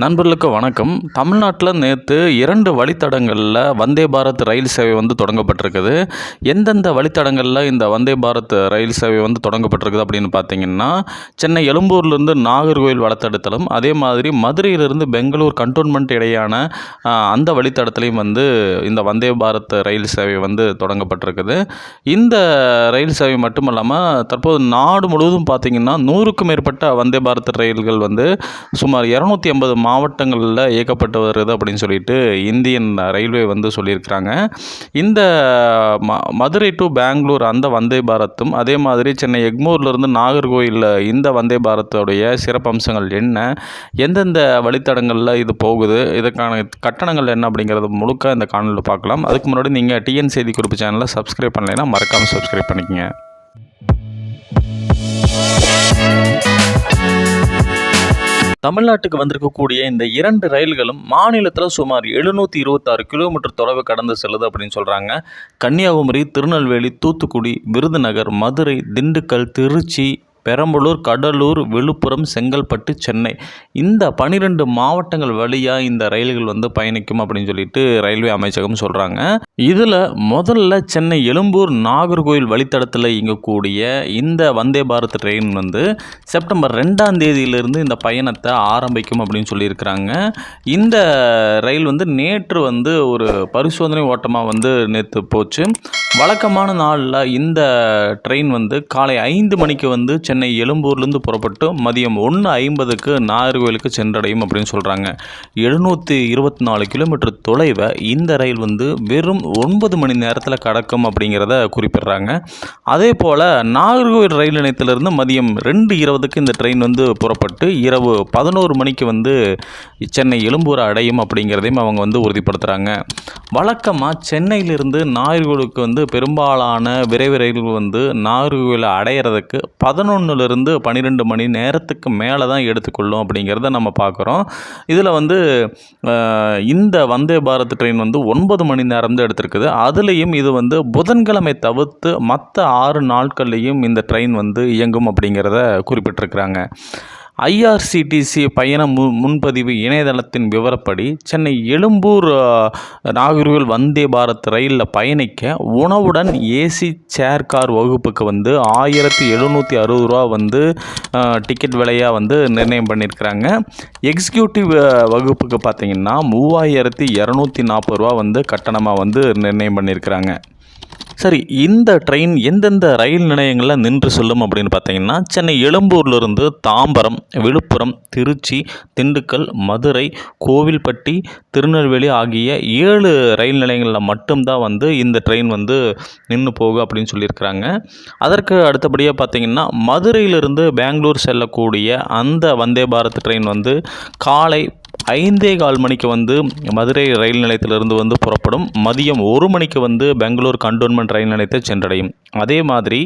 நண்பர்களுக்கு வணக்கம். தமிழ்நாட்டில் நேற்று 2 வழித்தடங்களில் வந்தே பாரத் ரயில் சேவை தொடங்கப்பட்டிருக்குது. எந்தெந்த வழித்தடங்களில் இந்த வந்தே பாரத் ரயில் சேவை தொடங்கப்பட்டிருக்குது அப்படின்னு பார்த்தீங்கன்னா, சென்னை எழும்பூர்லேருந்து நாகர்கோவில் வழித்தடத்திலும், அதே மாதிரி மதுரையிலிருந்து பெங்களூர் கண்டோன்மெண்ட் இடையான அந்த வழித்தடத்துலையும் இந்த வந்தே பாரத் ரயில் சேவை தொடங்கப்பட்டிருக்குது. இந்த ரயில் சேவை மட்டும் இல்லாமல் தற்போது நாடு முழுவதும் பார்த்தீங்கன்னா 100க்கும் மேற்பட்ட வந்தே பாரத் ரயில்கள் சுமார் 250 மாவட்டங்களில் இயக்கப்பட்டு வருது அப்படின்னு சொல்லிட்டு இந்தியன் ரயில்வே சொல்லியிருக்கிறாங்க. இந்த மதுரை டு பெங்களூர் அந்த வந்தே பாரத்தும், அதே மாதிரி சென்னை எக்மோர்லேருந்து நாகர்கோவில் இந்த வந்தே பாரத்துடைய சிறப்பம்சங்கள் என்ன, எந்தெந்த வழித்தடங்களில் இது போகுது, இதுக்கான கட்டணங்கள் என்ன அப்படிங்கிறது முழுக்க இந்த காணொலியில் பார்க்கலாம். அதுக்கு முன்னாடி நீங்கள் டிஎன் செய்தி குறிப்பு சேனலை சப்ஸ்கிரைப் பண்ணலைன்னா மறக்காமல் சப்ஸ்கிரைப் பண்ணிக்கங்க. தமிழ்நாட்டுக்கு வந்திருக்கக்கூடிய இந்த 2 ரயில்களும் மாநிலத்தில் சுமார் 726 கிலோமீட்டர் தொலைவு கடந்து செல்லுது அப்படின்னு சொல்கிறாங்க. கன்னியாகுமரி, திருநெல்வேலி, தூத்துக்குடி, விருதுநகர், மதுரை, திண்டுக்கல், திருச்சி, பெரம்பலூர், கடலூர், விழுப்புரம், செங்கல்பட்டு, சென்னை இந்த 12 மாவட்டங்கள் வழியாக இந்த ரயில்கள் பயணிக்கும் அப்படின்னு சொல்லிட்டு ரயில்வே அமைச்சகம் சொல்கிறாங்க. இதில் முதல்ல சென்னை எழும்பூர் நாகர்கோவில் வழித்தடத்தில் இயங்கக்கூடிய இந்த வந்தே பாரத் ட்ரெயின் செப்டம்பர் 2ஆம் தேதியிலிருந்து இந்த பயணத்தை ஆரம்பிக்கும் அப்படின்னு சொல்லியிருக்கிறாங்க. இந்த ரயில் நேற்று ஒரு பரிசோதனை ஓட்டமாக நேற்று போச்சு. வழக்கமான நாளில் இந்த ட்ரெயின் காலை 5 மணிக்கு சென்னை எழும்பூர்லேருந்து புறப்பட்டு மதியம் 1:50க்கு நாகர்கோவிலுக்கு சென்றடையும் அப்படின்னு சொல்கிறாங்க. 724 கிலோமீட்டர் தொலைவை இந்த ரயில் வெறும் 9 மணி நேரத்தில் கடக்கும் அப்படிங்கிறத குறிப்பிட்றாங்க. அதே போல் நாகர்கோவில் ரயில் நிலையத்திலிருந்து மதியம் 2:20க்கு இந்த ட்ரெயின் புறப்பட்டு இரவு 11 மணிக்கு சென்னை எழும்பூரை அடையும் அப்படிங்கிறதையும் அவங்க உறுதிப்படுத்துகிறாங்க. வழக்கமாக சென்னையிலிருந்து நாகர்கோவிலுக்கு பெரும்பாலான விரைவு ரயில்கள் நாகர்கோவிலை அடையிறதுக்கு 11லிருந்து 12 மணி நேரத்துக்கு மேலே தான் எடுத்துக்கொள்ளும் அப்படிங்கிறத நம்ம பார்க்குறோம். இதில் இந்த வந்தே பாரத் ட்ரெயின் 9 மணி நேரம் தான் எடுத்திருக்குது. அதுலேயும் இது புதன்கிழமை தவிர்த்து மற்ற 6 நாட்கள்லேயும் இந்த ட்ரெயின் இயங்கும் அப்படிங்கிறத குறிப்பிட்டிருக்கிறாங்க. ஐஆர்சிடிசி பயண முன்பதிவு இணையதளத்தின் விவரப்படி சென்னை எழும்பூர் நாகர்கோவில் வந்தே பாரத் ரயிலில் பயணிக்க உணவுடன் ஏசி சேர் கார் வகுப்புக்கு 1760 ரூபா டிக்கெட் விலையாக நிர்ணயம் பண்ணியிருக்கிறாங்க. எக்ஸிக்யூட்டிவ் வகுப்புக்கு பார்த்திங்கன்னா 3240 ரூபா கட்டணமாக நிர்ணயம் பண்ணியிருக்கிறாங்க. சரி, இந்த ட்ரெயின் எந்தெந்த ரயில் நிலையங்களில் நின்று செல்லும் அப்படின்னு பார்த்தீங்கன்னா, சென்னை எழும்பூர்லேருந்து தாம்பரம், விழுப்புரம், திருச்சி, திண்டுக்கல், மதுரை, கோவில்பட்டி, திருநெல்வேலி ஆகிய 7 ரயில் நிலையங்களில் மட்டும்தான் இந்த ட்ரெயின் நின்று போகும் அப்படின்னு சொல்லியிருக்கிறாங்க. அதற்கு அடுத்தபடியாக பார்த்திங்கன்னா, மதுரையிலிருந்து பெங்களூர் செல்லக்கூடிய அந்த வந்தே பாரத் ட்ரெயின் காலை 5:15 மணிக்கு மதுரை ரயில் நிலையத்திலிருந்து புறப்படும். மதியம் 1 மணிக்கு பெங்களூர் கண்டோன்மெண்ட் ரயில் நிலையத்தை சென்றடையும். அதே மாதிரி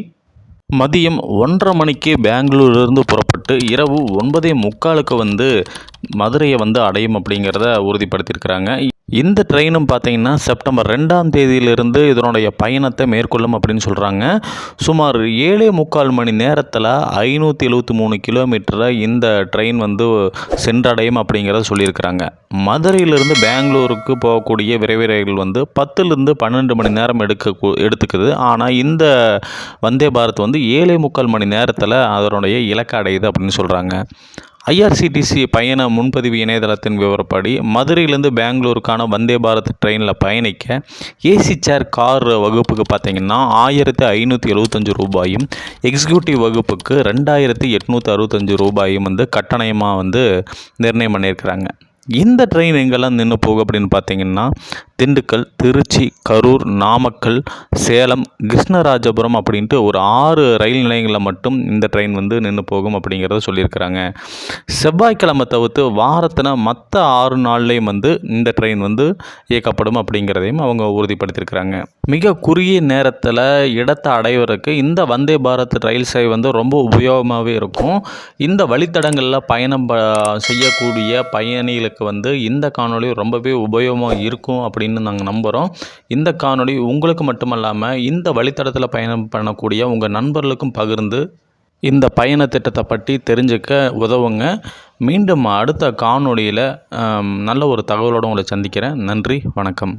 மதியம் 1:30 மணிக்கு பெங்களூரிலிருந்து புறப்பட்டு இரவு 9:45க்கு மதுரையை அடையும் அப்படிங்கிறத உறுதிப்படுத்தியிருக்கிறாங்க. இந்த ட்ரெயினும் பார்த்திங்கன்னா செப்டம்பர் 2ஆம் தேதியிலிருந்து இதனுடைய பயணத்தை மேற்கொள்ளும் அப்படின்னு சொல்கிறாங்க. சுமார் 7:45 மணி நேரத்தில் 573 கிலோமீட்டரை இந்த ட்ரெயின் சென்றடையும் அப்படிங்கிறத சொல்லியிருக்கிறாங்க. மதுரையிலிருந்து பெங்களூருக்கு போகக்கூடிய விரைவு ரயில் 10லிருந்து 12 மணி நேரம் எடுத்துக்குது. ஆனால் இந்த வந்தே பாரத் 7:45 மணி நேரத்தில் அதனுடைய இலக்கை அடையுது அப்படின்னு சொல்கிறாங்க. ஐஆர்சிடிசி பயண முன்பதிவு இணையதளத்தின் விவரப்படி மதுரையிலேருந்து பெங்களூருக்கான வந்தே பாரத் ட்ரெயினில் பயணிக்க ஏசி சேர் கார் வகுப்புக்கு பார்த்திங்கன்னா 1575 ரூபாயும், எக்ஸிக்யூட்டிவ் வகுப்புக்கு 2865 ரூபாயும் கட்டணமாக நிர்ணயம் பண்ணியிருக்கிறாங்க. இந்த ட்ரெயின் எங்கெல்லாம் நின்று போகும் அப்படின்னு பார்த்தீங்கன்னா, திண்டுக்கல், திருச்சி, கரூர், நாமக்கல், சேலம், கிருஷ்ணராஜபுரம் அப்படின்ட்டு ஒரு 6 ரயில் நிலையங்களில் மட்டும் இந்த ட்ரெயின் நின்று போகும் அப்படிங்கிறத சொல்லியிருக்கிறாங்க. செவ்வாய்க்கிழமை தவிர்த்து வாரத்தின மற்ற 6 நாள்லேயும் இந்த ட்ரெயின் இயக்கப்படும் அப்படிங்கிறதையும் அவங்க உறுதிப்படுத்தியிருக்கிறாங்க. மிக குறுகிய நேரத்தில் இடத்தை அடைவதற்கு இந்த வந்தே பாரத் ரயில் சேவை ரொம்ப உபயோகமாகவே இருக்கும். இந்த வழித்தடங்களில் பயணம் செய்யக்கூடிய பயணிகளுக்கு இந்த காணொளி ரொம்பவே உபயோகமாக இருக்கும் அப்படின்னு நாங்கள் நம்புகிறோம். இந்த காணொளி உங்களுக்கு மட்டுமல்லாமல் இந்த வழித்தடத்தில் பயணம் பண்ணக்கூடிய உங்கள் நண்பர்களுக்கும் பகிர்ந்து இந்த பயண திட்டத்தை பற்றி தெரிஞ்சுக்க உதவுங்க. மீண்டும் அடுத்த காணொளியில் நல்ல ஒரு தகவலோடு உங்களை சந்திக்கிறேன். நன்றி, வணக்கம்.